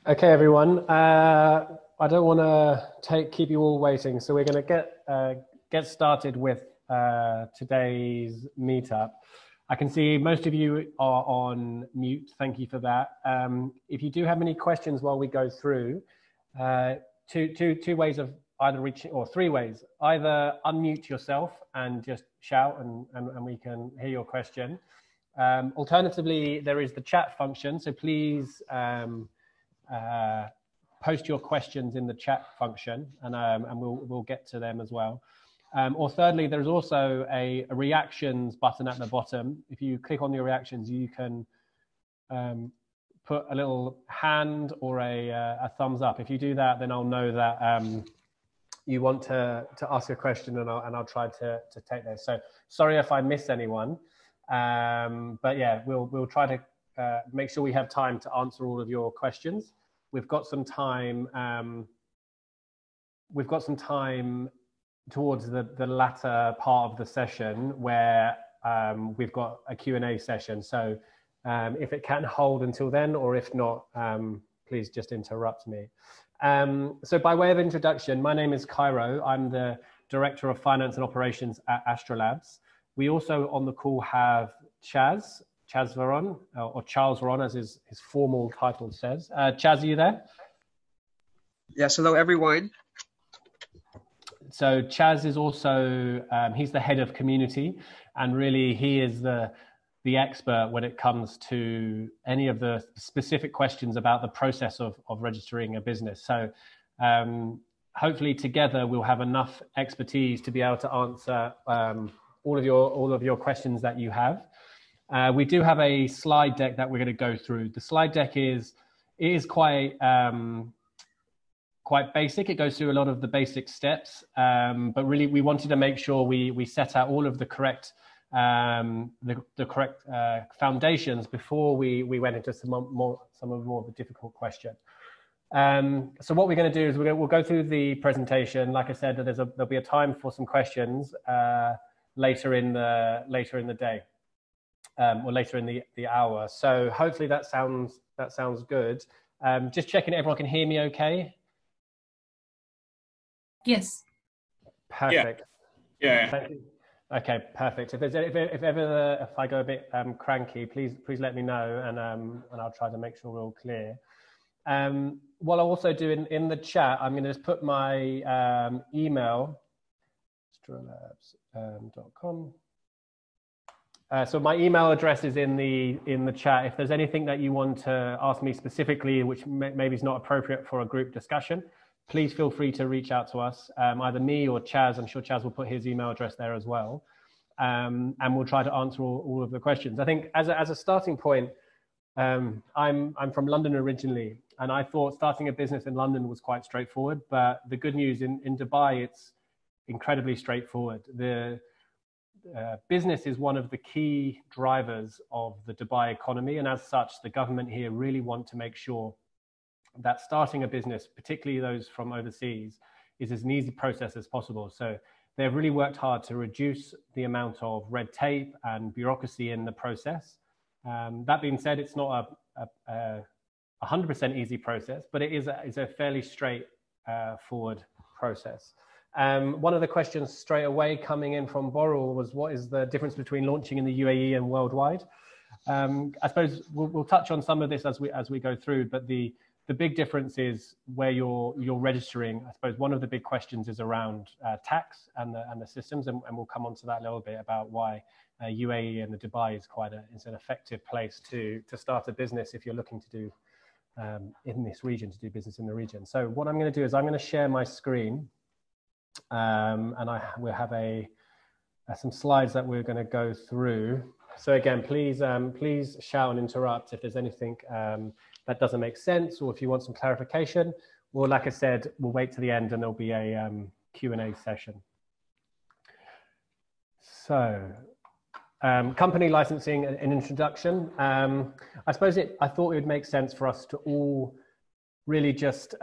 Okay, everyone. I don't want to keep you all waiting, so we're going to get started with today's meetup. I can see most of you are on mute. Thank you for that. If you do have any questions while we go through, two ways of either reaching, or three ways. Either unmute yourself and just shout, and we can hear your question. Alternatively, there is the chat function, so please post your questions in the chat function, and we'll get to them as well. Or thirdly, there's also a reactions button at the bottom. If you click on your reactions, you can put a little hand or a thumbs up. If you do that, then I'll know that you want to ask a question, and I'll try to take those. So sorry if I miss anyone, but yeah, we'll try to make sure we have time to answer all of your questions. We've got some time. We've got some time towards the latter part of the session where we've got a Q&A session. So if it can hold until then, or if not, please just interrupt me. So by way of introduction, my name is Cairo. I'm the Director of Finance and Operations at Astrolabs. We also on the call have Chaz Veron, or Charles Veron, as his formal title says. Chaz, are you there? Yes, hello everyone. So Chaz is also, he's the head of community, and really he is the expert when it comes to any of the specific questions about the process of registering a business. So hopefully together we'll have enough expertise to be able to answer all of your questions that you have. We do have a slide deck that we're going to go through. The slide deck is quite basic. It goes through a lot of the basic steps, but really we wanted to make sure we set out all of the correct foundations before we went into some more of the difficult question. So what we're going to do is we'll go through the presentation. Like I said, there'll be a time for some questions later in the day, or later in the hour. So hopefully that sounds good. Just checking everyone can hear me okay. Yes. Perfect. Yeah. Thank you. Okay, perfect. If I go a bit cranky, please let me know, and I'll try to make sure we're all clear. What I'll also do in the chat, I'm going to just put my email, astrolabs.com. So my email address is in the chat. If there's anything that you want to ask me specifically, which maybe is not appropriate for a group discussion, please feel free to reach out to us, either me or Chaz. I'm sure Chaz will put his email address there as well. And we'll try to answer all of the questions. I think as a starting point, I'm from London originally, and I thought starting a business in London was quite straightforward. But the good news in Dubai, it's incredibly straightforward. The business is one of the key drivers of the Dubai economy. And as such, the government here really want to make sure that starting a business, particularly those from overseas, is as an easy process as possible. So they've really worked hard to reduce the amount of red tape and bureaucracy in the process. That being said, it's not a 100% easy process, but it is a fairly straightforward process. One of the questions straight away coming in from Borrell was, what is the difference between launching in the UAE and worldwide? I suppose we'll touch on some of this as we go through, but the big difference is where you're registering. I suppose one of the big questions is around tax and the systems, and we'll come on to that a little bit about why UAE and the Dubai is it's an effective place to start a business if you're looking to do in this region, to do business in the region. So what I'm going to do is I'm going to share my screen, and we'll have some slides that we're going to go through. So again, please shout and interrupt if there's anything that doesn't make sense, or if you want some clarification. Well, like I said, we'll wait to the end and there'll be a Q&A session. So company licensing and introduction. I suppose I thought it would make sense for us to all really just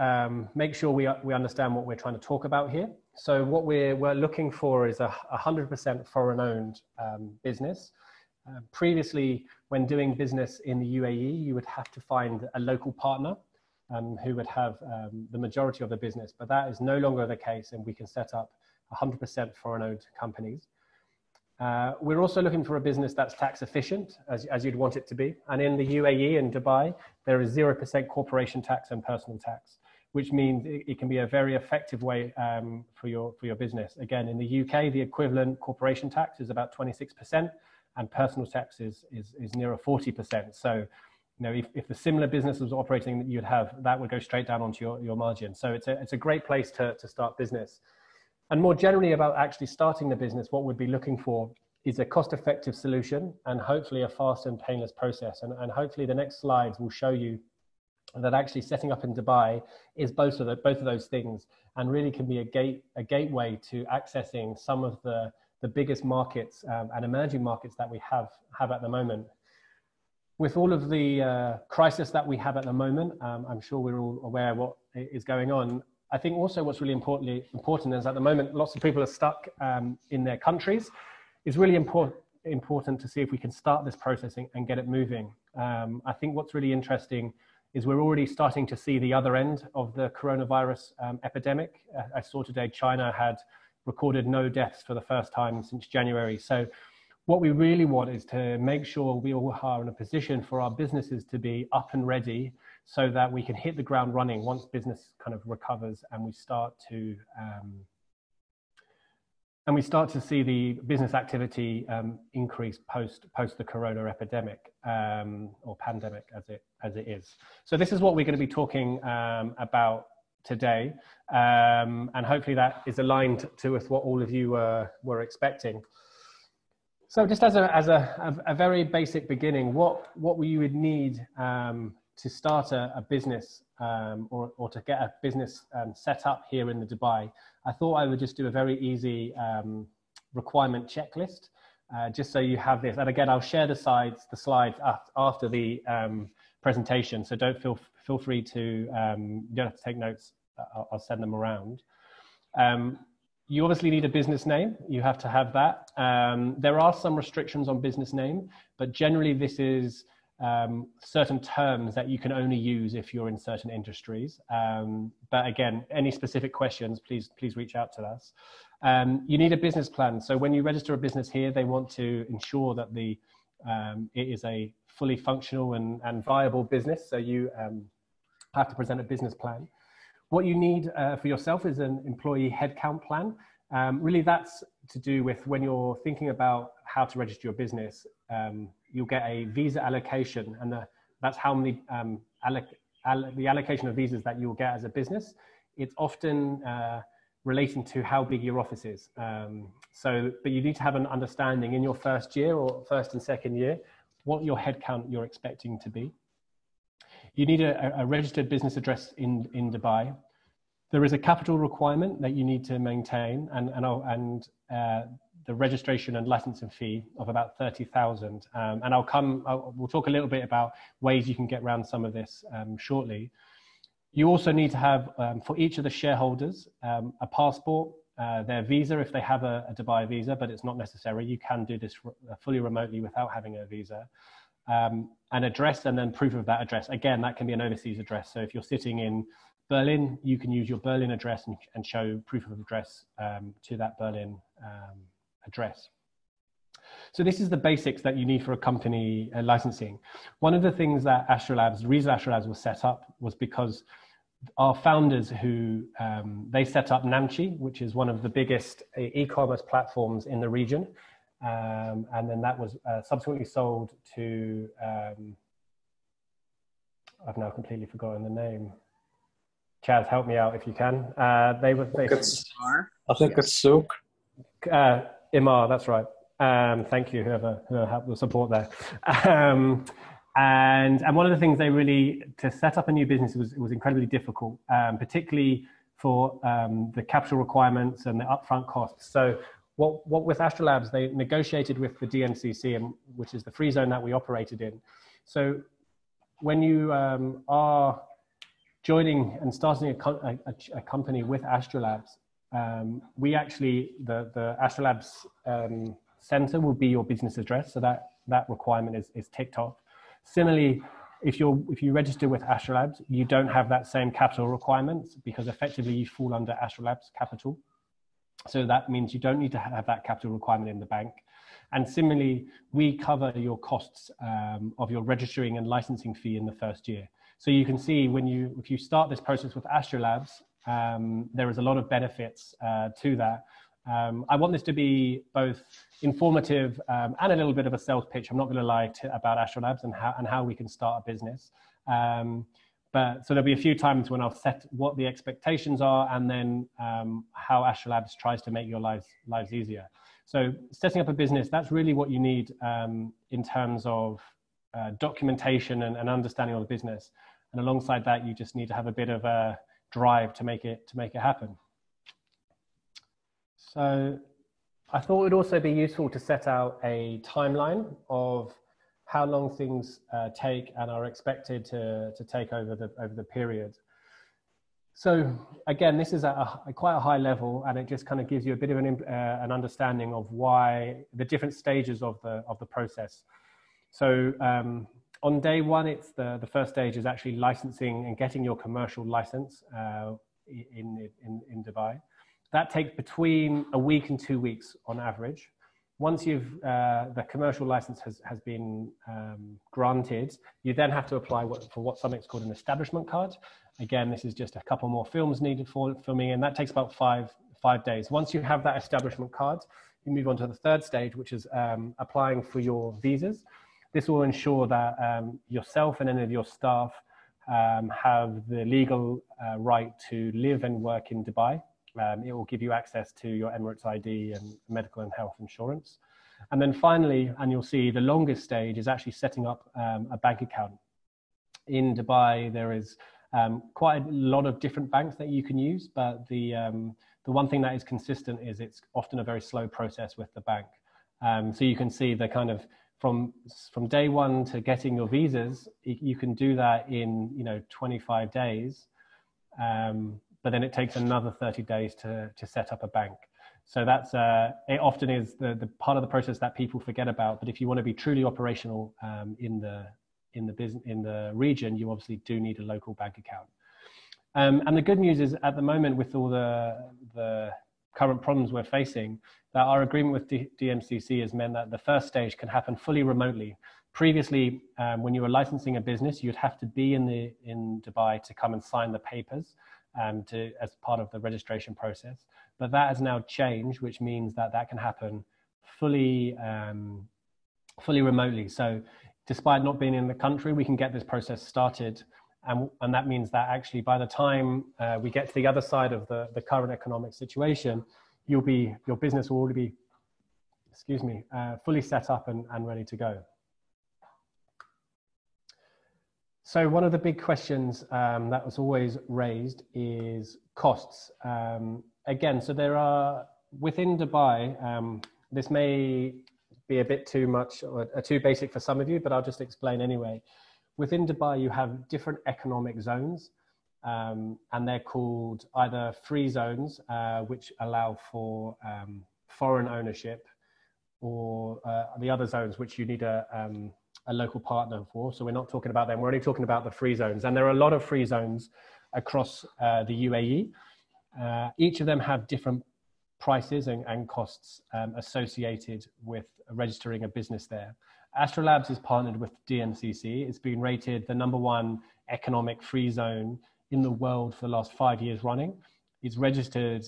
make sure we understand what we're trying to talk about here. So what we're looking for is a 100% foreign-owned business. Previously, when doing business in the UAE, you would have to find a local partner. who would have the majority of the business, but that is no longer the case, and we can set up 100% foreign-owned companies. We're also looking for a business that's tax efficient, as you'd want it to be. And in the UAE and Dubai, there is 0% corporation tax and personal tax, which means it can be a very effective way for your business. Again, in the UK, the equivalent corporation tax is about 26%, and personal tax is nearer 40%. So, you know, if the similar business was operating that you'd have, that would go straight down onto your margin. So it's a great place to start business. And more generally about actually starting the business, what we'd be looking for is a cost-effective solution and hopefully a fast and painless process. And hopefully the next slides will show you that actually setting up in Dubai is both of those things, and really can be a gateway to accessing some of the biggest markets and emerging markets that we have at the moment. With all of the crisis that we have at the moment, I'm sure we're all aware of what is going on. I think also what's really important is at the moment, lots of people are stuck in their countries. It's really important to see if we can start this process and get it moving. I think what's really interesting is we're already starting to see the other end of the coronavirus epidemic. I saw today China had recorded no deaths for the first time since January. So what we really want is to make sure we all are in a position for our businesses to be up and ready so that we can hit the ground running once business kind of recovers and we start to see the business activity increase post the corona epidemic or pandemic as it is. So this is what we're going to be talking about today, and hopefully that is aligned with what all of you were expecting. So just as a very basic beginning, what you would need to start a business or to get a business set up here in the Dubai, I thought I would just do a very easy requirement checklist, just so you have this. And again, I'll share the slides after the presentation, so don't feel free to, you don't have to take notes, I'll send them around. You obviously need a business name. You have to have that. There are some restrictions on business name, but generally this is certain terms that you can only use if you're in certain industries. But again, any specific questions, please reach out to us. You need a business plan. So when you register a business here, they want to ensure that it is a fully functional and viable business. So you have to present a business plan. What you need for yourself is an employee headcount plan. Really, that's to do with when you're thinking about how to register your business, you'll get a visa allocation, and that's how many the allocation of visas that you'll get as a business. It's often relating to how big your office is. But you need to have an understanding in your first year or first and second year what your headcount you're expecting to be. You need a registered business address in Dubai. There is a capital requirement that you need to maintain, and the registration and licensing fee of about 30,000. And we'll talk a little bit about ways you can get around some of this shortly. You also need to have, for each of the shareholders, a passport, their visa if they have a Dubai visa, but it's not necessary. You can do this fully remotely without having a visa. An address, and then proof of that address. Again, that can be an overseas address. So if you're sitting in Berlin, you can use your Berlin address and show proof of address to that Berlin address. So this is the basics that you need for a company licensing. One of the things that the reason Astra Labs was set up was because our founders who, they set up Namchi, which is one of the biggest e-commerce platforms in the region. And then that was subsequently sold to, I've now completely forgotten the name. Chaz, help me out if you can. I think it's Souk. Imar, that's right. Thank you, whoever helped the support there. And one of the things to set up a new business was incredibly difficult, particularly for the capital requirements and the upfront costs. So what with Astra Labs, they negotiated with the DMCC, which is the free zone that we operated in. So when you are joining and starting a company with Astra Labs, we actually, the Astra Labs center will be your business address. So that requirement is ticked off. Similarly, If you register with Astrolabs, you don't have that same capital requirements because effectively you fall under Astrolabs capital. So that means you don't need to have that capital requirement in the bank. And similarly, we cover your costs of your registering and licensing fee in the first year. So you can see if you start this process with Astrolabs, there is a lot of benefits to that. I want this to be both informative and a little bit of a sales pitch. I'm not going to lie about Astrolabs and how we can start a business. But so there'll be a few times when I'll set what the expectations are and then how Astrolabs tries to make your lives easier. So setting up a business, that's really what you need in terms of documentation and understanding of the business. And alongside that, you just need to have a bit of a drive to make it happen. So I thought it would also be useful to set out a timeline of how long things take and are expected to take over the period. So again, this is quite a high level, and it just kind of gives you a bit of an understanding of why the different stages of the process. So on day one, it's the first stage is actually licensing and getting your commercial license in Dubai. That takes between a week and 2 weeks on average. Once the commercial license has been granted, you then have to apply for something's called an establishment card. Again, this is just a couple more films needed for me, and that takes about five days. Once you have that establishment card, you move on to the third stage, which is applying for your visas. This will ensure that yourself and any of your staff have the legal right to live and work in Dubai. It will give you access to your Emirates ID and medical and health insurance. And then finally, and you'll see the longest stage is actually setting up a bank account. In Dubai, there is quite a lot of different banks that you can use, but the one thing that is consistent is it's often a very slow process with the bank. So you can see the kind of from day one to getting your visas, you can do that in 25 days. But then it takes another 30 days to set up a bank. So that's it often is the part of the process that people forget about. But if you want to be truly operational in the region, you obviously do need a local bank account. And the good news is at the moment, with all the current problems we're facing, that our agreement with DMCC has meant that the first stage can happen fully remotely. Previously, when you were licensing a business, you'd have to be in Dubai to come and sign the papers. As part of the registration process, but that has now changed, which means that can happen fully remotely. So despite not being in the country, we can get this process started, and that means that actually by the time we get to the other side of the current economic situation, your business will already be fully set up and ready to go. So one of the big questions that was always raised is costs. Again, so there are, within Dubai, this may be a bit too much or too basic for some of you, but I'll just explain anyway. Within Dubai, you have different economic zones, and they're called either free zones, which allow for foreign ownership, or the other zones, which you need a local partner for. So we're not talking about them. We're only talking about the free zones. And there are a lot of free zones across the UAE. Each of them have different prices and costs associated with registering a business there. Astrolabs is partnered with DMCC. It's been rated the #1 economic free zone in the world for the last 5 years running. It's registered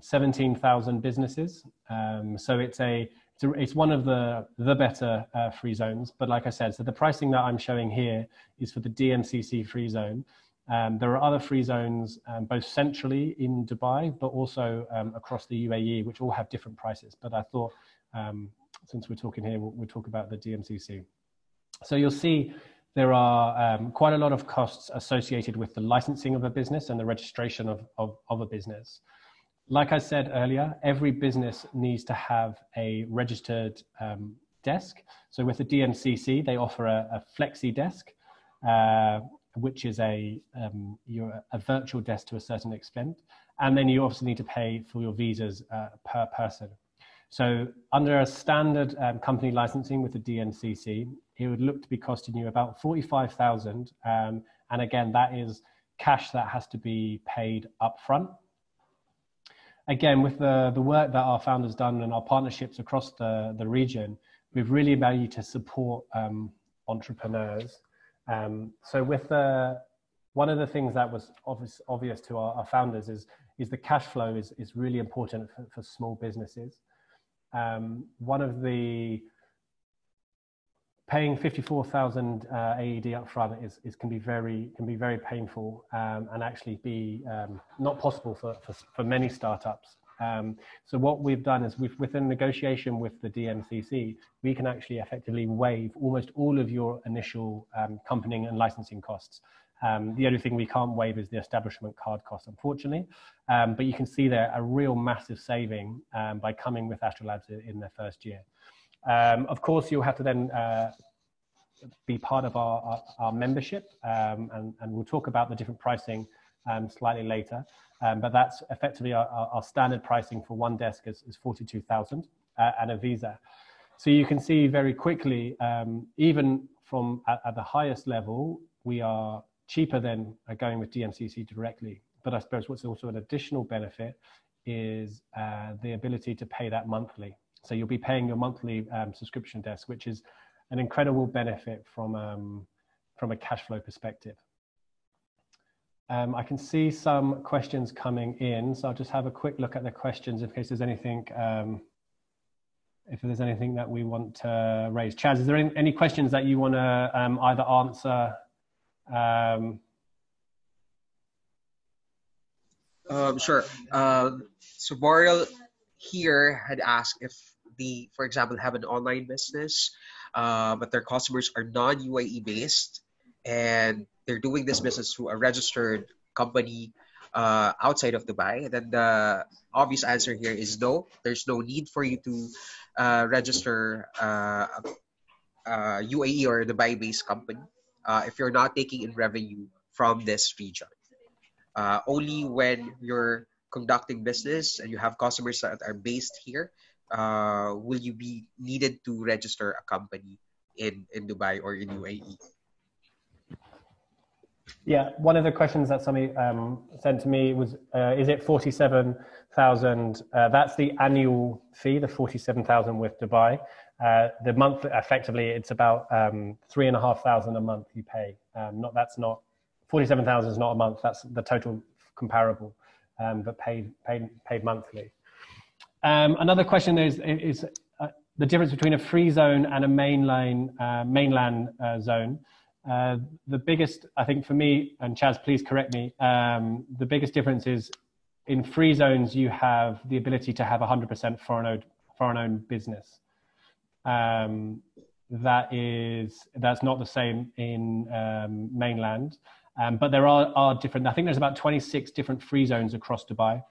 17,000 businesses. So it's one of the better free zones. But like I said, so the pricing that I'm showing here is for the DMCC free zone. There are other free zones, both centrally in Dubai, but also across the UAE, which all have different prices. But I thought, since we're talking here, we'll talk about the DMCC. So you'll see there are quite a lot of costs associated with the licensing of a business and the registration of a business. Like I said earlier, every business needs to have a registered desk. So with the DMCC, they offer a flexi desk, which is a virtual desk to a certain extent. And then you also need to pay for your visas per person. So under a standard company licensing with the DMCC, it would look to be costing you about 45,000. And again, that is cash that has to be paid upfront. Again, with the work that our founders done and our partnerships across the region, we've really valued to support entrepreneurs. So with one of the things that was obvious to our founders is the cash flow is really important for small businesses. One of the paying 54,000 AED upfront can be very painful and actually be not possible for many startups. So what we've done is within negotiation with the DMCC, we can actually effectively waive almost all of your initial company and licensing costs. The only thing we can't waive is the establishment card cost, unfortunately. But you can see there a real massive saving by coming with Astrolabs in their first year. Of course, you'll have to then be part of our membership, and we'll talk about the different pricing slightly later. But that's effectively our standard pricing for one desk is 42,000 and a visa. So you can see very quickly, even from at the highest level, we are cheaper than going with DMCC directly. But I suppose what's also an additional benefit is the ability to pay that monthly. So you'll be paying your monthly subscription desk, which is an incredible benefit from a cash flow perspective. I can see some questions coming in, so I'll just have a quick look at the questions in case there's anything, that we want to raise. Chaz, is there any questions that you want to either answer? Sure. So Boreal here had asked if they, for example, have an online business, but their customers are non-UAE based, and they're doing this business through a registered company outside of Dubai. Then the obvious answer here is no. There's no need for you to register a UAE or Dubai-based company if you're not taking in revenue from this region. Only when you're conducting business and you have customers that are based here will you be needed to register a company in Dubai or in UAE. Yeah, one of the questions that somebody sent to me was, is it 47,000? That's the annual fee, the 47,000 with Dubai. The month, effectively, it's about 3,500 a month you pay. That's not 47,000 is not a month. That's the total comparable, but paid monthly. Another question is the difference between a free zone and a mainland zone. The biggest, I think for me, and Chaz, please correct me, the biggest difference is in free zones, you have the ability to have 100% foreign-owned business. That's not the same in mainland, but there are different, I think there's about 26 different free zones across Dubai,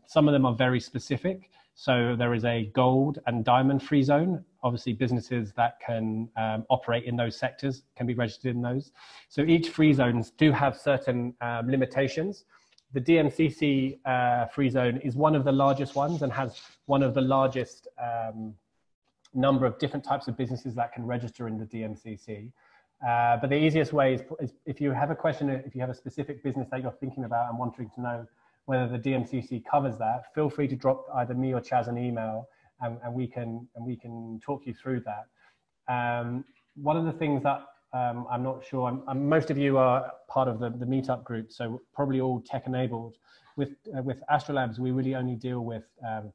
some of them are very specific. So there is a gold and diamond free zone. Obviously, businesses that can operate in those sectors can be registered in those. So each free zones do have certain limitations. The DMCC free zone is one of the largest ones and has one of the largest number of different types of businesses that can register in the DMCC. But the easiest way is if you have a question, if you have a specific business that you're thinking about and wanting to know whether the DMCC covers that, feel free to drop either me or Chaz an email, and we can talk you through that. One of the things that I'm not sure, most of you are part of the meetup group, so probably all tech enabled. With Astrolabs, we really only deal with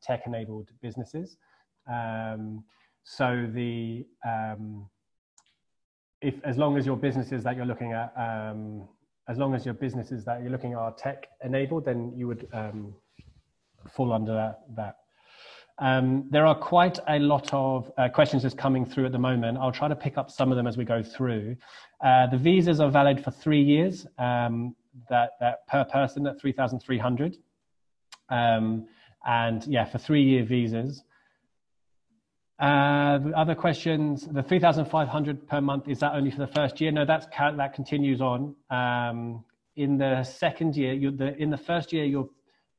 tech enabled businesses. So as long as your businesses that you're looking at, are tech enabled, then you would fall under that. There are quite a lot of questions just coming through at the moment. I'll try to pick up some of them as we go through. The visas are valid for 3 years, that per person at 3,300. And yeah, for 3-year visas. The other questions, the 3,500 per month, is that only for the first year? No, that continues on. In the second year, in the first year,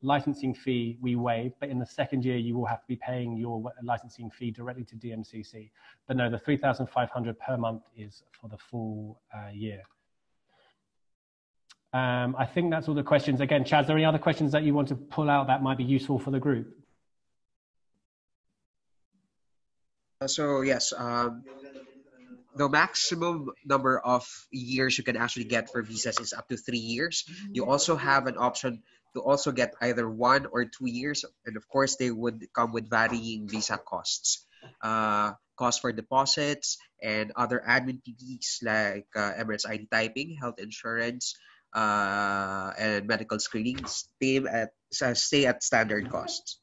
licensing fee we waive, but in the second year you will have to be paying your licensing fee directly to DMCC. But no, the 3,500 per month is for the full year. I think that's all the questions. Again, Chaz, are there any other questions that you want to pull out that might be useful for the group? So yes, the maximum number of years you can actually get for visas is up to 3 years. You also have an option to also get either 1 or 2 years, and of course they would come with varying visa costs. Cost for deposits and other admin fees like Emirates ID typing, health insurance, and medical screenings stay at standard costs.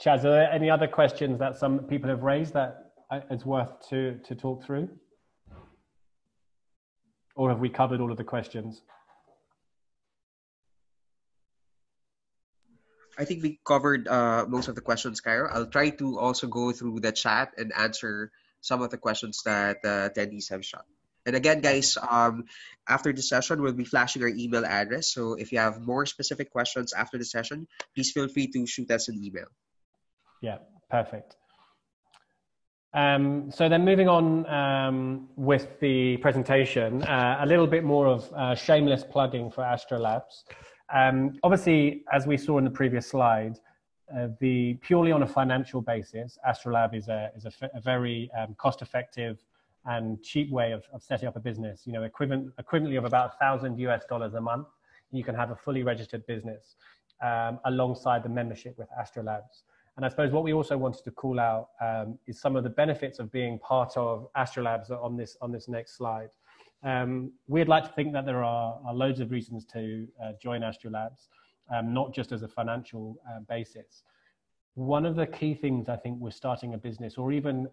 Chaz, are there any other questions that some people have raised that it's worth to talk through? Or have we covered all of the questions? I think we covered most of the questions, Cairo. I'll try to also go through the chat and answer some of the questions that attendees have shot. And again, guys, after the session, we'll be flashing our email address. So if you have more specific questions after the session, please feel free to shoot us an email. Yeah, perfect. So then moving on with the presentation, a little bit more of shameless plugging for Astrolabs. Obviously, as we saw in the previous slide, purely on a financial basis, Astrolab is a very cost-effective and cheap way of setting up a business. You know, equivalently of about $1,000 a month, you can have a fully registered business alongside the membership with Astrolabs. And I suppose what we also wanted to call out is some of the benefits of being part of Astrolabs on this next slide. We'd like to think that there are loads of reasons to join Astrolabs, not just as a financial basis. One of the key things I think with starting a business or even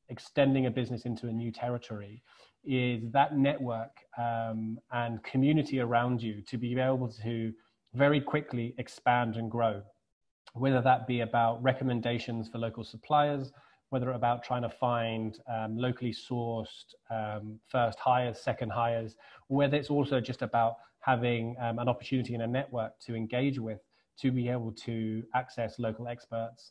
extending a business into a new territory is that network and community around you to be able to very quickly expand and grow, whether that be about recommendations for local suppliers, whether about trying to find locally sourced first hires, second hires, whether it's also just about having an opportunity and a network to engage with, to be able to access local experts.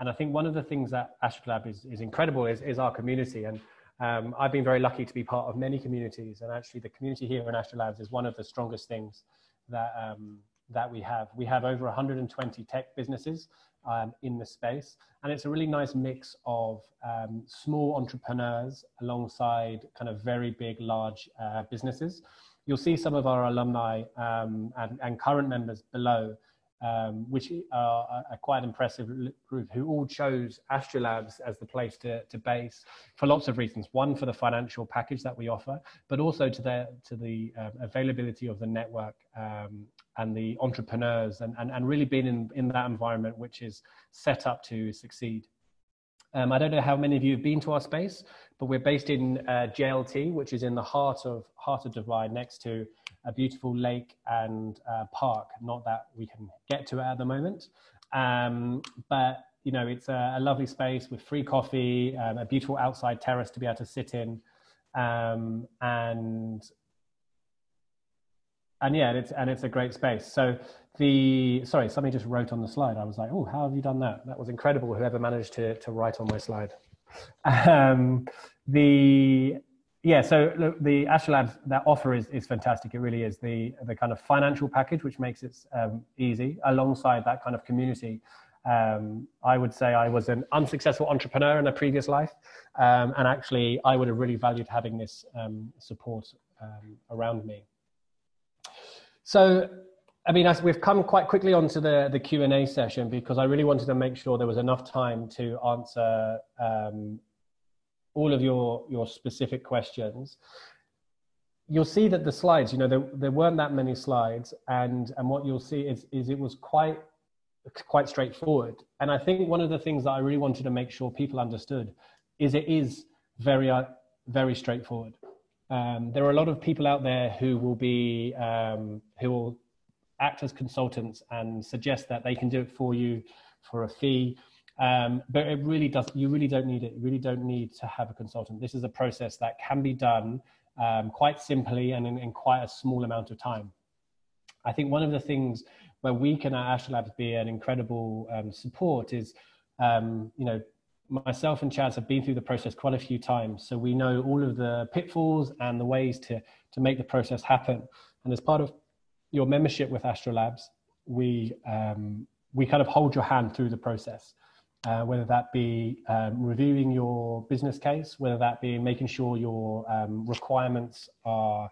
And I think one of the things that Astrolab is incredible is our community. And I've been very lucky to be part of many communities. And actually the community here in Astrolabs is one of the strongest things that we have. We have over 120 tech businesses in the space. And it's a really nice mix of small entrepreneurs alongside kind of very big, large businesses. You'll see some of our alumni and current members below, which are a quite impressive group who all chose Astrolabs as the place to base for lots of reasons. One, for the financial package that we offer, but also to the availability of the network and the entrepreneurs and really being in that environment which is set up to succeed. I don't know how many of you have been to our space, but we're based in JLT, which is in the heart of Dubai, next to a beautiful lake and park. Not that we can get to it at the moment, but you know, it's a lovely space with free coffee, a beautiful outside terrace to be able to sit in, and yeah, it's a great space. So sorry, somebody just wrote on the slide. I was like, oh, how have you done that? That was incredible. Whoever managed to write on my slide. Yeah, so look, the Astrolabs, that offer is fantastic. It really is the kind of financial package, which makes it easy alongside that kind of community. I would say I was an unsuccessful entrepreneur in a previous life. And actually I would have really valued having this support around me. So, I mean, as we've come quite quickly onto the Q&A session, because I really wanted to make sure there was enough time to answer all of your specific questions. You'll see that the slides, you know, there weren't that many slides, and what you'll see is it was quite straightforward. And I think one of the things that I really wanted to make sure people understood is it is very, very straightforward. There are a lot of people out there who will act as consultants and suggest that they can do it for you for a fee. But it really you really don't need it. You really don't need to have a consultant. This is a process that can be done quite simply and in quite a small amount of time. I think one of the things where we can at Astra Labs be an incredible support is, myself and Chaz have been through the process quite a few times. So we know all of the pitfalls and the ways to make the process happen. And as part of your membership with Astra Labs, we kind of hold your hand through the process, whether that be reviewing your business case, whether that be making sure your requirements are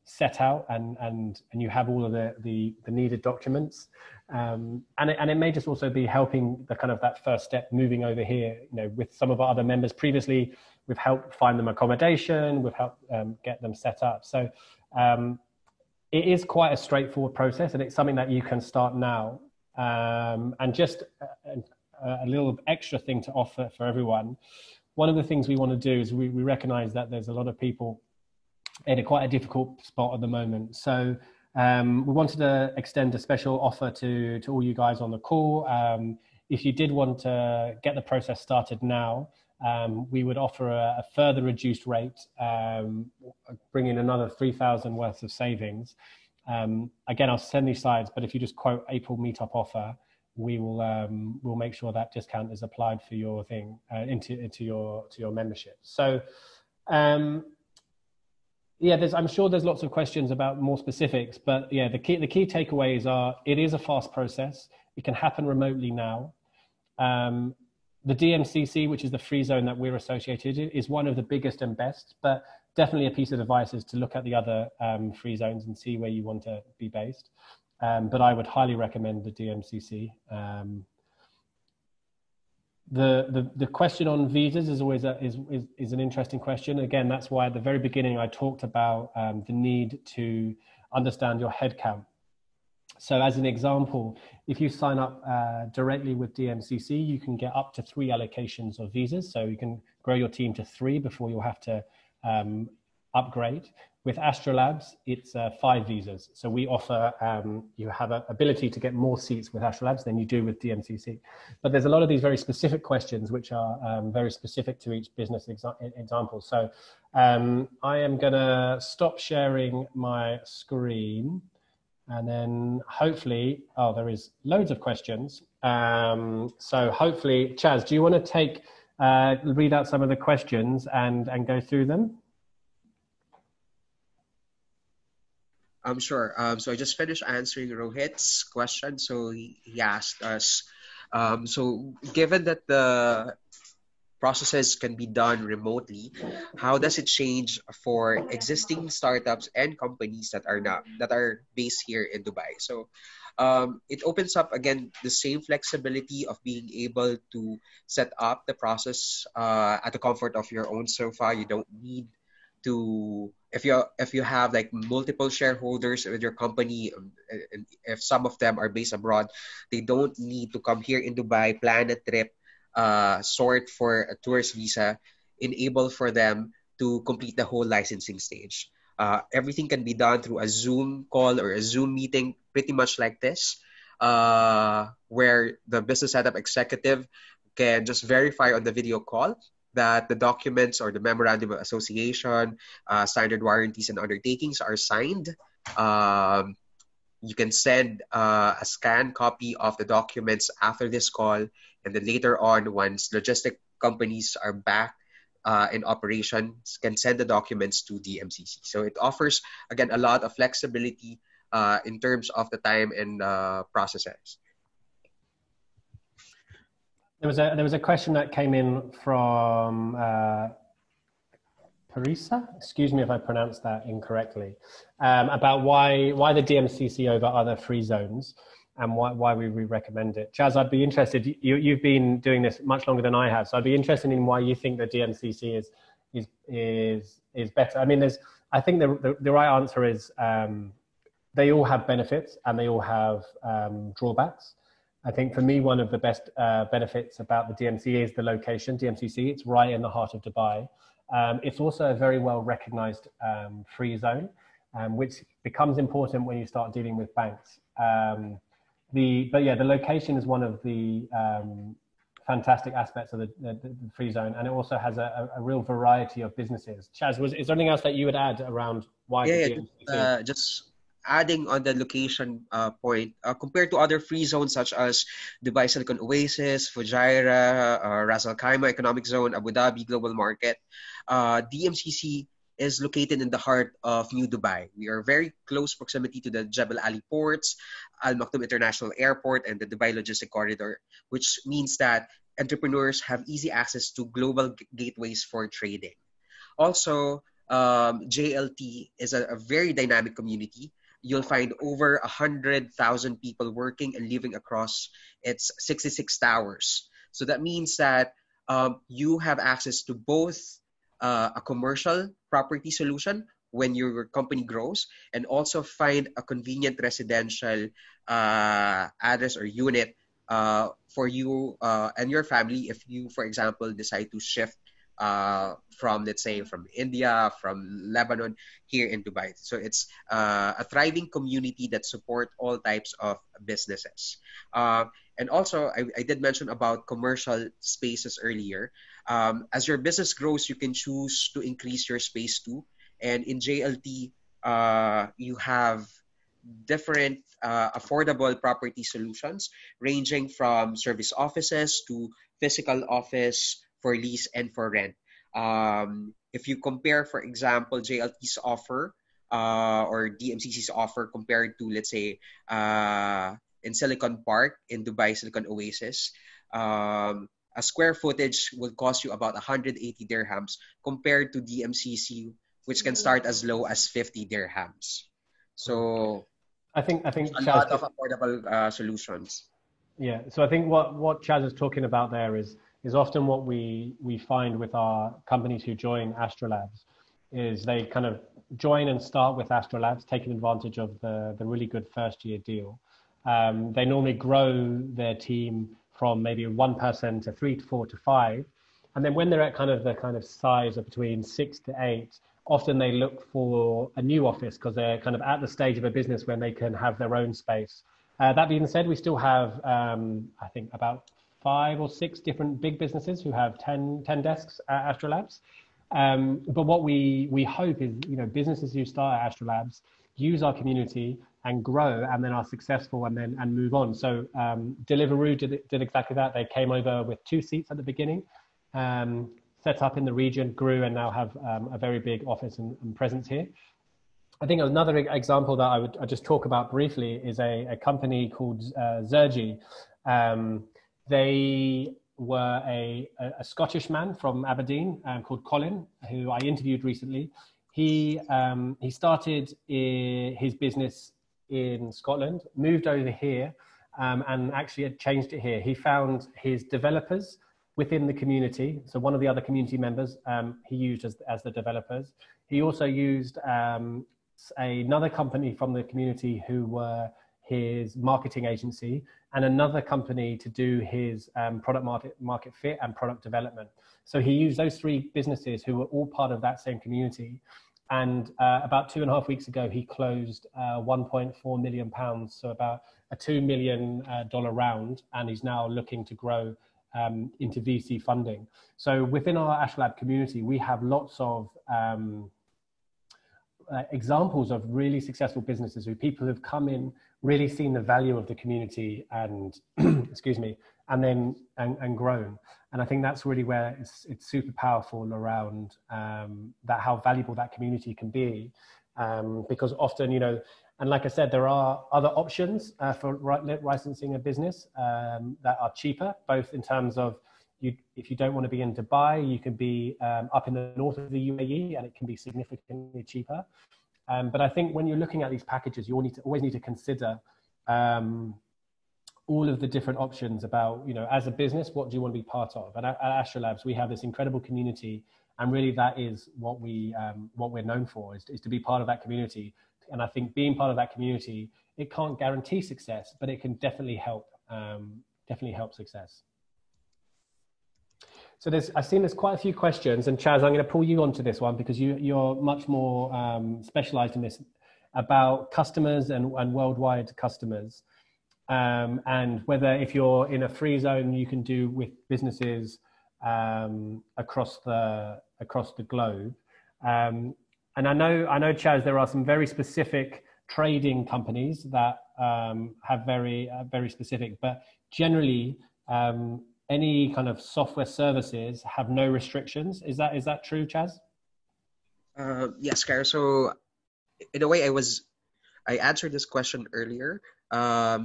set out and you have all of the needed documents, and it may just also be helping the kind of that first step moving over here. With some of our other members previously, we've helped find them accommodation, we've helped get them set up. So it is quite a straightforward process, and it's something that you can start now. And just a little extra thing to offer for everyone. One of the things we want to do is we recognize that there's a lot of people in quite a difficult spot at the moment. So we wanted to extend a special offer to all you guys on the call. If you did want to get the process started now, we would offer a further reduced rate, bringing another 3,000 worth of savings. Again, I'll send these slides, but if you just quote April meetup offer, we will we'll make sure that discount is applied for your thing into your membership. So yeah, I'm sure there's lots of questions about more specifics, but yeah, the key takeaways are: it is a fast process. It can happen remotely now. The DMCC, which is the free zone that we're associated with, is one of the biggest and best, but definitely a piece of advice is to look at the other free zones and see where you want to be based. But I would highly recommend the DMCC. The question on visas is always is an interesting question. Again, that's why at the very beginning I talked about the need to understand your headcount. So as an example, if you sign up directly with DMCC, you can get up to 3 allocations of visas. So you can grow your team to 3 before you'll have to upgrade. With Astra Labs, it's 5 visas. So we offer, you have an ability to get more seats with Astra Labs than you do with DMCC. But there's a lot of these very specific questions which are very specific to each business example. So I am gonna stop sharing my screen. And then hopefully, there is loads of questions. So hopefully, Chaz, do you want to read out some of the questions and go through them? Sure. So I just finished answering Rohit's question. So he asked us, so given that the processes can be done remotely, how does it change for existing startups and companies that are based here in Dubai? So it opens up again the same flexibility of being able to set up the process at the comfort of your own sofa. You don't need to, if you have like multiple shareholders with your company, and if some of them are based abroad, they don't need to come here in Dubai, plan a trip, sort for a tourist visa, enable for them to complete the whole licensing stage. Everything can be done through a Zoom call or a Zoom meeting, pretty much like this, where the business setup executive can just verify on the video call that the documents or the memorandum of association, standard warranties and undertakings are signed. You can send a scanned copy of the documents after this call, and then later on, once logistic companies are back in operation, can send the documents to DMCC. So it offers, again, a lot of flexibility in terms of the time and processes. There was a question that came in from Parisa, excuse me if I pronounced that incorrectly, about why the DMCC over other free zones and why we recommend it. Chaz, I'd be interested, you've been doing this much longer than I have, so I'd be interested in why you think the DMCC is better. I mean, I think the right answer is they all have benefits and they all have drawbacks. I think for me, one of the best benefits about the DMCC is the location, DMCC. It's right in the heart of Dubai. It's also a very well recognized free zone, which becomes important when you start dealing with banks. But yeah, the location is one of the fantastic aspects of the free zone, and it also has a real variety of businesses. Chaz, is there anything else that you would add around why the DMCC? Just adding on the location point, compared to other free zones such as Dubai Silicon Oasis, Fujairah, Ras Al Khaimah Economic Zone, Abu Dhabi Global Market, DMCC is located in the heart of New Dubai. We are very close proximity to the Jebel Ali ports, Al Maktoum International Airport, and the Dubai Logistic Corridor, which means that entrepreneurs have easy access to global gateways for trading. Also, JLT is a very dynamic community. You'll find over 100,000 people working and living across its 66 towers. So that means that you have access to both a commercial property solution when your company grows, and also find a convenient residential address or unit for you and your family if you, for example, decide to shift from, let's say, from India, from Lebanon, here in Dubai. So it's a thriving community that support all types of businesses. And also, I did mention about commercial spaces earlier. As your business grows, you can choose to increase your space too. And in JLT, you have different affordable property solutions ranging from service offices to physical office for lease and for rent. If you compare, for example, JLT's offer or DMCC's offer compared to, let's say, in Silicon Park in Dubai Silicon Oasis, a square footage will cost you about 180 dirhams compared to DMCC, which can start as low as 50 dirhams. So I think a Chaz lot of affordable solutions. Yeah, so I think what Chaz is talking about there is often what we find with our companies who join Astrolabs is they kind of join and start with Astrolabs, taking advantage of the really good first year deal. They normally grow their team from maybe 1 person to 3 to 4 to 5. And then when they're at the kind of size of between 6 to 8, often they look for a new office because they're kind of at the stage of a business when they can have their own space. That being said, we still have, I think, about 5 or 6 different big businesses who have 10 desks at Astrolabs. But what we hope is, businesses who start at Astrolabs use our community and grow, and then are successful, and move on. So Deliveroo did exactly that. They came over with 2 seats at the beginning, set up in the region, grew, and now have a very big office and presence here. I think another example that I just talk about briefly is a company called Zergi. They were a Scottish man from Aberdeen called Colin, who I interviewed recently. He started his business in Scotland, moved over here, and actually had changed it here. He found his developers within the community. So one of the other community members he used as the developers. He also used another company from the community who were his marketing agency, and another company to do his product market fit and product development. So he used those 3 businesses who were all part of that same community. And about 2.5 weeks ago, he closed 1.4 million pounds, so about a $2 million round, and he's now looking to grow into VC funding. So within our Astrolab community, we have lots of examples of really successful businesses who people have come in, really seen the value of the community and excuse me, and then and grown. And I think that's really where it's super powerful around that, how valuable that community can be, because often, and like I said, there are other options for licensing a business that are cheaper, both in terms of if you don't want to be in Dubai, you can be up in the north of the UAE, and it can be significantly cheaper. But I think when you're looking at these packages, you always need to consider all of the different options about, as a business, what do you want to be part of? And at Astrolabs, we have this incredible community, and really that is what we're known for, is to be part of that community. And I think being part of that community, it can't guarantee success, but it can definitely help success. So I've seen there's quite a few questions, and Chaz, I'm going to pull you onto this one because you're much more specialized in this, about customers and worldwide customers, and whether if you're in a free zone, you can do with businesses across the globe. And I know, Chaz, there are some very specific trading companies that have very specific, but generally any kind of software services have no restrictions. Is that true, Chaz? Yes, Kara. So in a way, I answered this question earlier.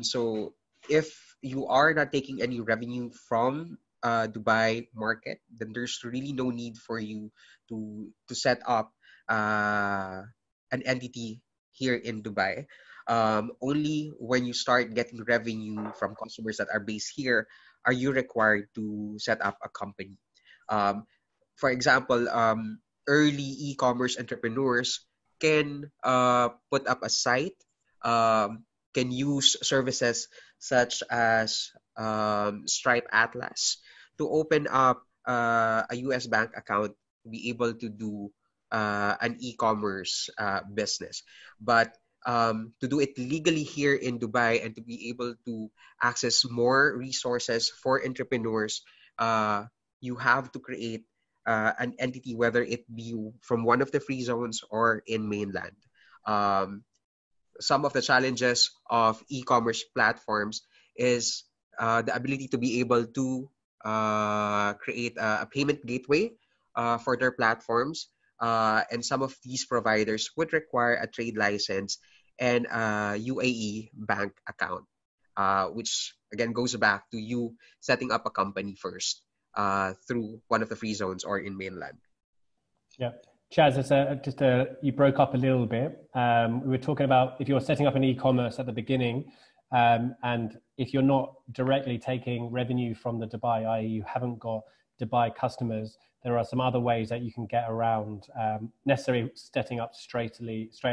So if you are not taking any revenue from Dubai market, then there's really no need for you to set up an entity here in Dubai. Only when you start getting revenue from customers that are based here are you required to set up a company. Um, for example, early e-commerce entrepreneurs can put up a site, can use services such as Stripe Atlas to open up a US bank account to be able to do an e-commerce business. But to do it legally here in Dubai and to be able to access more resources for entrepreneurs, you have to create an entity, whether it be from one of the free zones or in mainland. Um, some of the challenges of e-commerce platforms is the ability to be able to create a payment gateway for their platforms. And some of these providers would require a trade license and a UAE bank account, which again goes back to you setting up a company first through one of the free zones or in mainland. Yeah. Chaz, you broke up a little bit. We were talking about if you're setting up an e-commerce at the beginning, and if you're not directly taking revenue from the Dubai, i.e. you haven't got Dubai customers, there are some other ways that you can get around necessarily setting up straight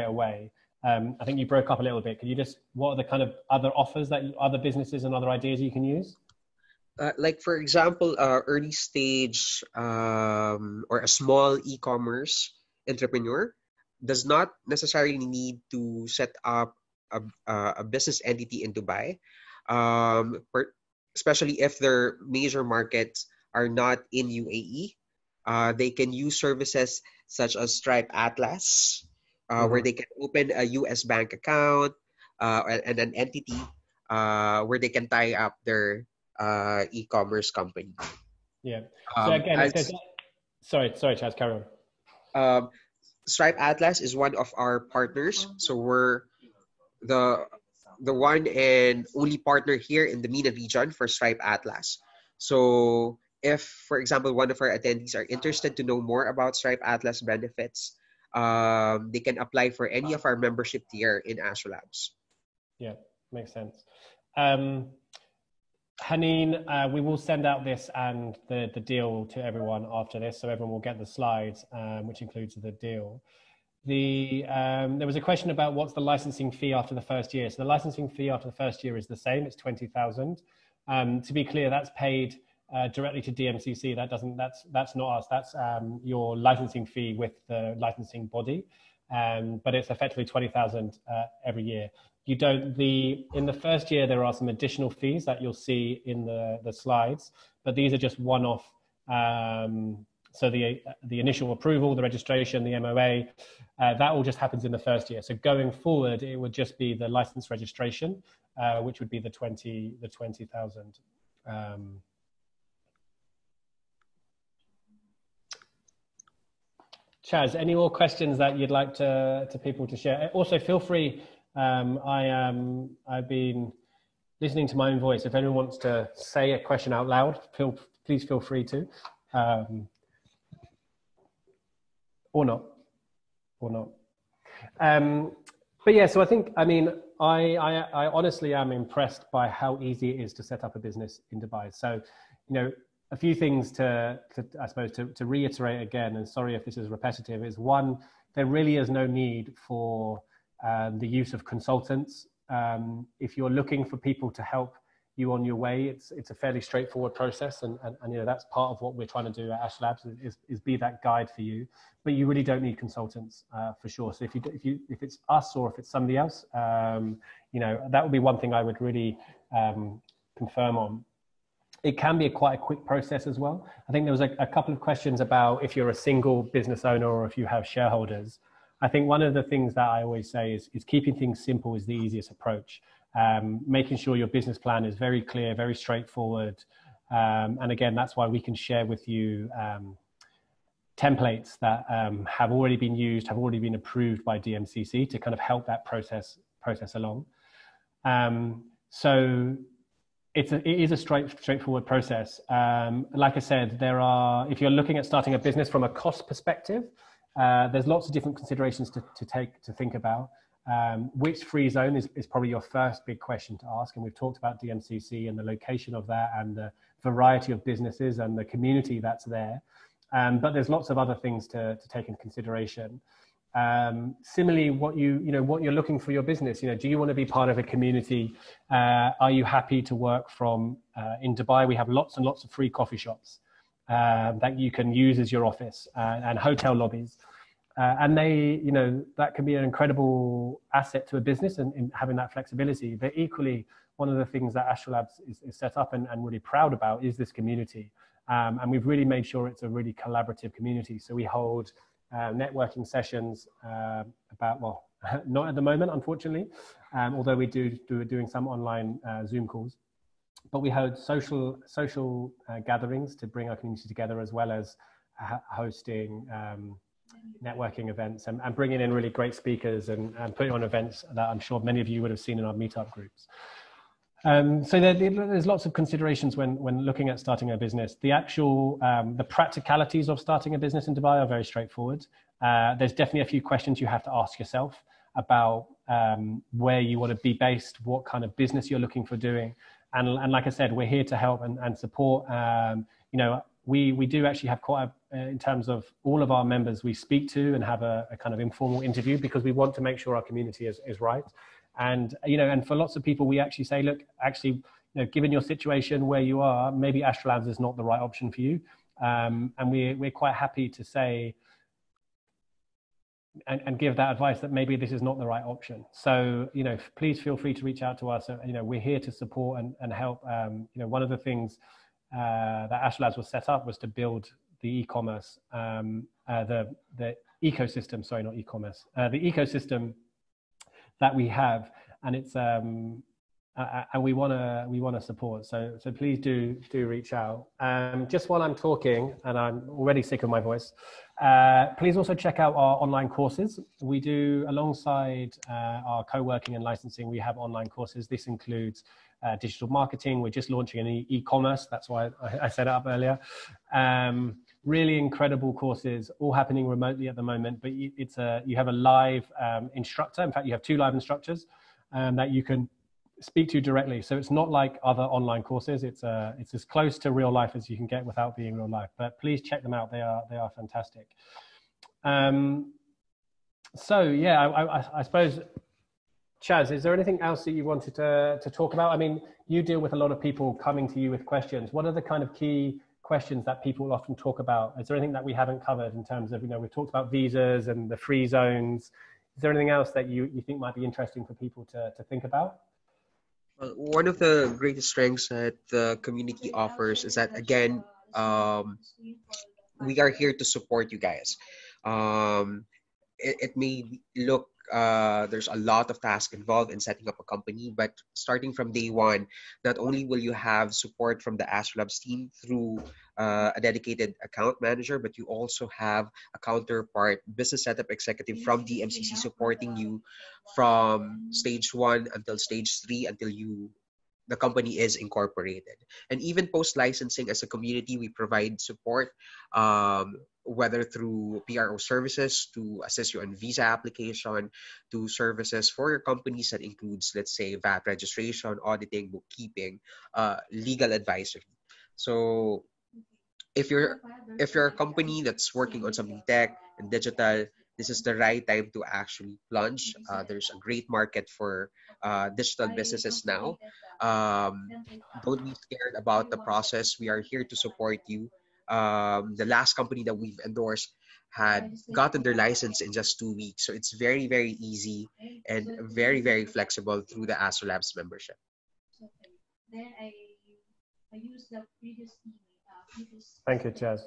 away. I think you broke up a little bit. Can you what are the kind of other offers that other businesses and other ideas you can use? Like for example, early stage or a small e-commerce entrepreneur does not necessarily need to set up a business entity in Dubai, especially if their major markets are not in UAE. They can use services such as Stripe Atlas, where they can open a US bank account and an entity where they can tie up their e-commerce company. Yeah. So again, sorry, Chaz, carry on. Stripe Atlas is one of our partners, so we're the one and only partner here in the MENA region for Stripe Atlas. So if, for example, one of our attendees are interested to know more about Stripe Atlas benefits, they can apply for any of our membership tier in Astro Labs. Yeah, makes sense. Haneen, we will send out this and the deal to everyone after this, so everyone will get the slides, which includes the deal. There was a question about what's the licensing fee after the first year. So the licensing fee after the first year is the same. It's 20,000. To be clear, that's paid directly to DMCC. That's not us. That's your licensing fee with the licensing body. But it's effectively 20,000 every year. In the first year, there are some additional fees that you'll see in the slides, but these are just one-off. So the initial approval, the registration, the MOA, that all just happens in the first year. So going forward, it would just be the license registration, which would be the 20,000. Chaz, any more questions that you'd like to people to share? Also, feel free. I've been listening to my own voice. If anyone wants to say a question out loud, please feel free to, or not. But yeah, so I think, I honestly am impressed by how easy it is to set up a business in Dubai. So, a few things to reiterate again, and sorry if this is repetitive, is one, there really is no need for the use of consultants. If you're looking for people to help you on your way, it's a fairly straightforward process, and that's part of what we're trying to do at Ash Labs is be that guide for you. But you really don't need consultants for sure. So if it's us or if it's somebody else, that would be one thing I would really confirm on. It can be quite a quick process as well. I think there was a couple of questions about if you're a single business owner or if you have shareholders. I think one of the things that I always say is keeping things simple is the easiest approach. Making sure your business plan is very clear, very straightforward. And again, that's why we can share with you templates that have already been used, have already been approved by DMCC to kind of help that process along. So it is a straightforward process. Like I said, if you're looking at starting a business from a cost perspective, there's lots of different considerations to think about. Which free zone is probably your first big question to ask. And we've talked about DMCC and the location of that and the variety of businesses and the community that's there. But there's lots of other things to take into consideration. Similarly, what you're looking for your business, do you want to be part of a community? Are you happy to work from in Dubai? We have lots and lots of free coffee shops that you can use as your office and hotel lobbies. And that can be an incredible asset to a business in having that flexibility. But equally, one of the things that Astrolabs is set up and really proud about is this community. And we've really made sure it's a really collaborative community. So we hold networking sessions not at the moment, unfortunately, although we we're doing some online Zoom calls. But we hold social gatherings to bring our community together, as well as hosting networking events and bringing in really great speakers and putting on events that I'm sure many of you would have seen in our meetup groups. So there's lots of considerations when looking at starting a business. The practicalities of starting a business in Dubai are very straightforward. There's definitely a few questions you have to ask yourself about where you want to be based, what kind of business you're looking for doing. And like I said, we're here to help and support. We do actually have in terms of all of our members we speak to and have a kind of informal interview, because we want to make sure our community is right. And, and for lots of people, we actually say, look, given your situation where you are, maybe Astrolabs is not the right option for you. And we're quite happy to say and give that advice that maybe this is not the right option. So, please feel free to reach out to us. We're here to support and help. One of the things that Astrolabs was set up was to build the e-commerce, the ecosystem, sorry, not e-commerce, the ecosystem that we have, and it's and we want to support. So please do reach out. Just while I'm talking, and I'm already sick of my voice, please also check out our online courses. We do, alongside our co-working and licensing, we have online courses. This includes digital marketing. We're just launching an e-commerce. That's why I set it up earlier. Really incredible courses, all happening remotely at the moment, but you have a live instructor. In fact, you have 2 live instructors that you can speak to directly. So it's not like other online courses. It's as close to real life as you can get without being real life. But please check them out. They are fantastic. So yeah, I suppose, Chaz, is there anything else that you wanted to talk about? I mean, you deal with a lot of people coming to you with questions. What are the kind of key questions that people often talk about? Is there anything that we haven't covered in terms of, we've talked about visas and the free zones. Is there anything else that you think might be interesting for people to think about? Well, one of the greatest strengths that the community offers is that, again, we are here to support you guys. It may look there's a lot of tasks involved in setting up a company, but starting from day one, not only will you have support from the Astrolabs team through a dedicated account manager, but you also have a counterpart business setup executive from DMCC supporting you from stage 1 until stage 3, until the company is incorporated. And even post licensing, as a community, we provide support, whether through PRO services to assist you on visa application, to services for your companies that includes, let's say, VAT registration, auditing, bookkeeping, legal advisory. So if you're a company that's working on something tech and digital, this is the right time to actually plunge. There's a great market for digital businesses now. Don't be scared about the process. We are here to support you. The last company that we've endorsed had gotten their license in just 2 weeks. So it's very, very easy and very, very flexible through the Astrolabs membership. Thank you, Chaz.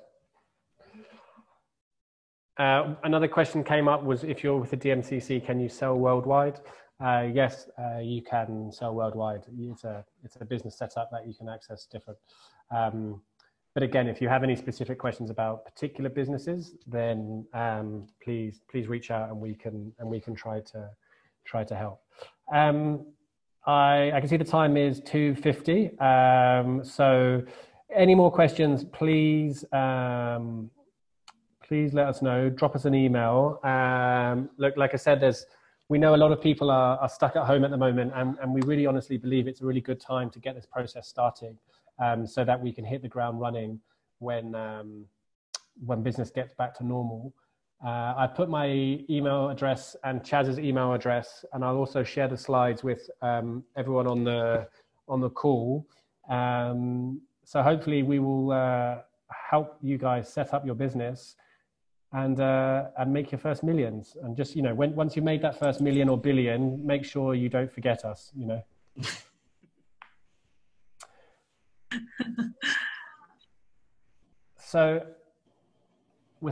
Another question came up was, if you're with the DMCC, can you sell worldwide? Yes, you can sell worldwide. It's a business setup that you can access different. But again, if you have any specific questions about particular businesses, then please reach out, and we can try to help. I can see the time is 2:50. So any more questions, please let us know. Drop us an email. Look, like I said, we know a lot of people are stuck at home at the moment, and we really honestly believe it's a really good time to get this process started, so that we can hit the ground running when business gets back to normal. I put my email address and Chaz's email address, and I'll also share the slides with everyone on the call. So hopefully we will help you guys set up your business and make your first millions. And just, once you made that first million or billion, make sure you don't forget us, So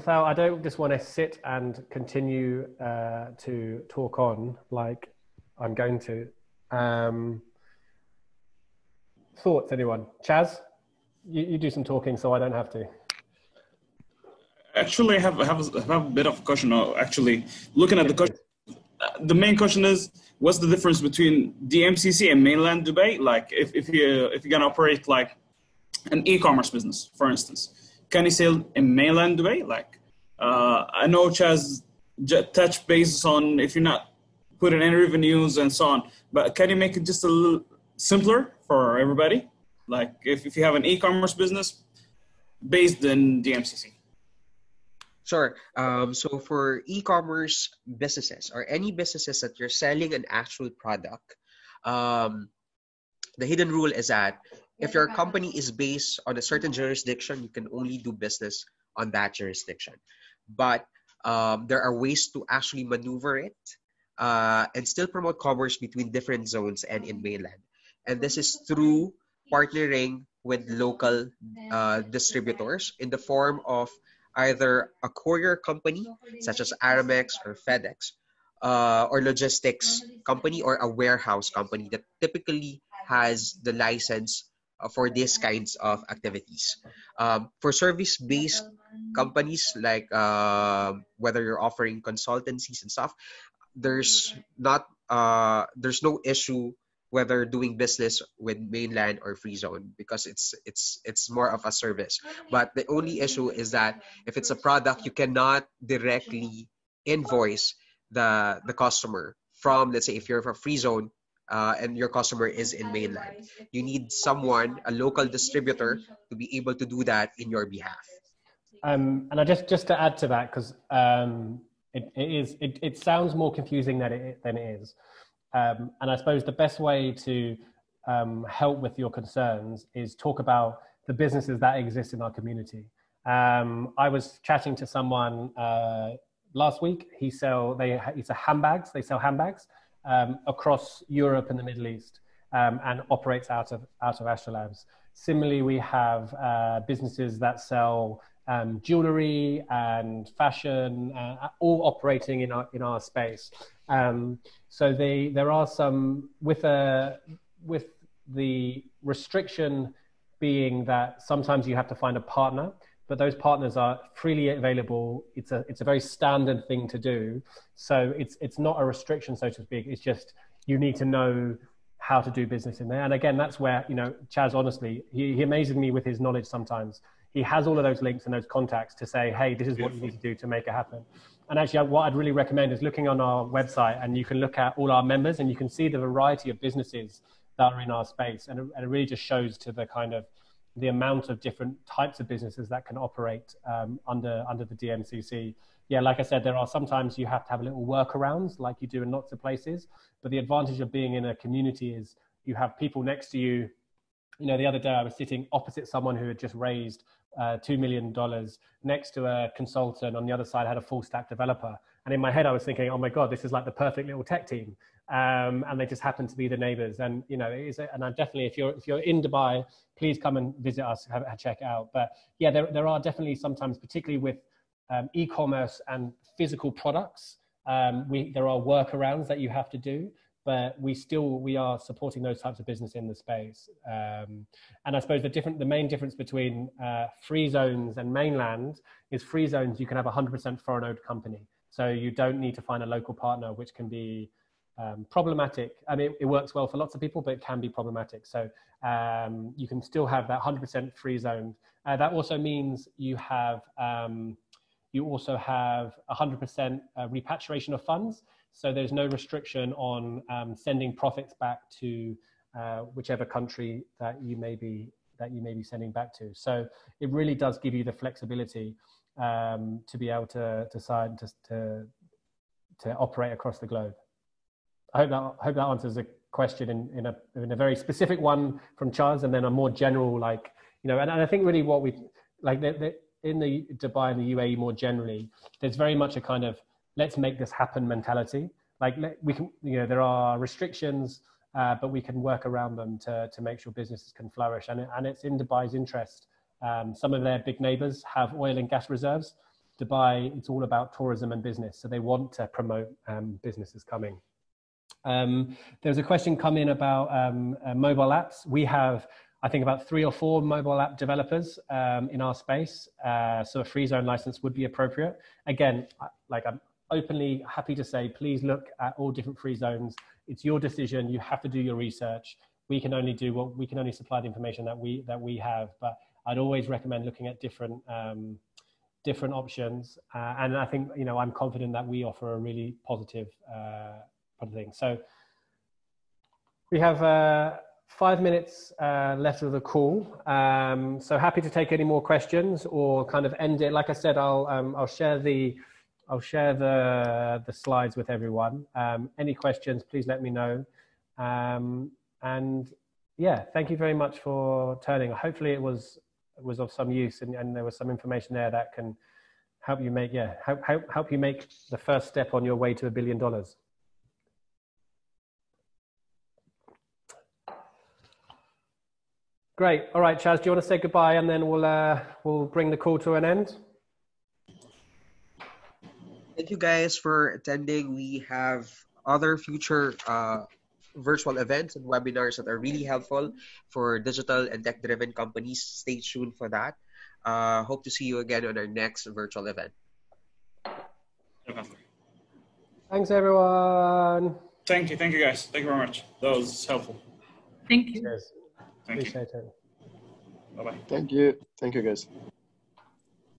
I don't just want to sit and continue to talk on like I'm going to. Thoughts, anyone? Chaz, you do some talking so I don't have to. Actually, I have a bit of a question. Actually, looking at the question, the main question is, what's the difference between DMCC and mainland Dubai? Like, if you're gonna operate like an e-commerce business, for instance, can you sell in mainland Dubai? Like, I know Chaz touched base on if you're not putting any revenues and so on, but can you make it just a little simpler for everybody? Like, if you have an e-commerce business based in DMCC. Sure. So for e-commerce businesses or any businesses that you're selling an actual product, the hidden rule is that if your company is based on a certain jurisdiction, you can only do business on that jurisdiction. But there are ways to actually maneuver it and still promote commerce between different zones and in mainland. And this is through partnering with local distributors in the form of either a courier company such as Aramex or FedEx, or logistics company or a warehouse company that typically has the license for these kinds of activities. For service-based companies, like whether you're offering consultancies and stuff, there's no issue whether doing business with mainland or FREEZONE, because it's more of a service. But the only issue is that if it's a product, you cannot directly invoice the customer from, let's say, if you're for FREEZONE and your customer is in mainland, you need someone, a local distributor, to be able to do that in your behalf. And I just to add to that, because it sounds more confusing than it is. And I suppose the best way to help with your concerns is talk about the businesses that exist in our community. I was chatting to someone last week. It's handbags. They sell handbags across Europe and the Middle East, and operates out of Astrolabs. Similarly, we have businesses that sell jewelry and fashion, all operating in our space. So there are some, with the restriction being that sometimes you have to find a partner, but those partners are freely available. It's a very standard thing to do. So it's not a restriction, so to speak. It's just you need to know how to do business in there. And again, that's where, Chaz, honestly, he amazes me with his knowledge sometimes. He has all of those links and those contacts to say, hey, this is what you need to do to make it happen. And actually, what I'd really recommend is looking on our website, and you can look at all our members and you can see the variety of businesses that are in our space. And it really just shows to the kind of the amount of different types of businesses that can operate under the DMCC. Yeah, like I said, there are sometimes you have to have a little workarounds like you do in lots of places. But the advantage of being in a community is you have people next to you. The other day I was sitting opposite someone who had just raised $2 million next to a consultant. On the other side, I had a full stack developer. And in my head, I was thinking, oh my God, this is like the perfect little tech team. And they just happen to be the neighbors. And, and I definitely, if you're in Dubai, please come and visit us, check it out. But yeah, there are definitely sometimes, particularly with e-commerce and physical products. There are workarounds that you have to do, but we are supporting those types of business in the space. And I suppose the main difference between free zones and mainland is free zones, you can have 100% foreign owned company. So you don't need to find a local partner, which can be problematic. I mean, it works well for lots of people, but it can be problematic. So you can still have that 100% free zone. That also means you also have 100% repatriation of funds. So there's no restriction on sending profits back to whichever country that you may be sending back to. So it really does give you the flexibility to be able to decide to operate across the globe. I hope that answers the question in a very specific one from Charles, and then a more general, like, you know, and I think really what we like in the Dubai and the UAE more generally, there's very much a kind of let's make this happen mentality. Like we can, you know, there are restrictions, but we can work around them to make sure businesses can flourish. And it's in Dubai's interest. Some of their big neighbors have oil and gas reserves. Dubai, it's all about tourism and business. So they want to promote businesses coming. There's a question come in about mobile apps. We have, I think, about 3 or 4 mobile app developers in our space. So a free zone license would be appropriate. Again, like I'm openly happy to say, please look at all different free zones. It's your decision. You have to do your research. We can only supply the information that we have, but I'd always recommend looking at different options. And I think, you know, I'm confident that we offer a really positive thing. So we have 5 minutes left of the call. So happy to take any more questions or kind of end it. Like I said, I'll share the slides with everyone. Any questions, please let me know. And yeah, thank you very much for turning. Hopefully it was of some use, and there was some information there that can help you make help you make the first step on your way to $1 billion. Great. All right, Chaz, do you want to say goodbye, and then we'll bring the call to an end? Thank you guys for attending. We have other future virtual events and webinars that are really helpful for digital and tech-driven companies. Stay tuned for that. Hope to see you again on our next virtual event. Thanks, everyone. Thank you guys. Thank you very much. That was helpful. Thank you. Cheers. Thank you. Appreciate it. Bye-bye. Thank you. Thank you, guys.